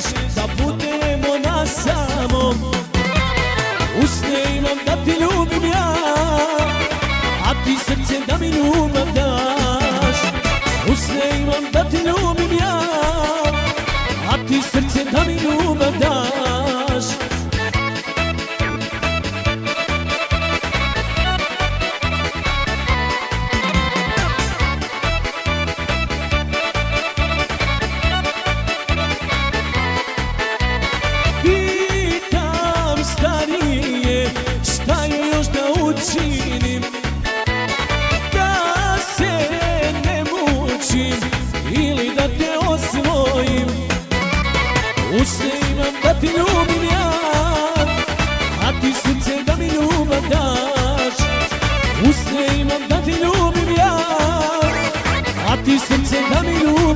hoćeš da budemo na samom. Usne imam da ti ljubim ja, a ti srce da mi ljubav daš. Usne imam da ti ljubim ja, a ti srce da mi ljubav daš. Pitam starije, šta je još da učinim, da se ne mučim ili da te osvojim. Usne imam da ti ljubim ja, a ti srce da mi ljubav daš. Usne imam da ti ljubim ja, a ti srce da mi ljubav daš.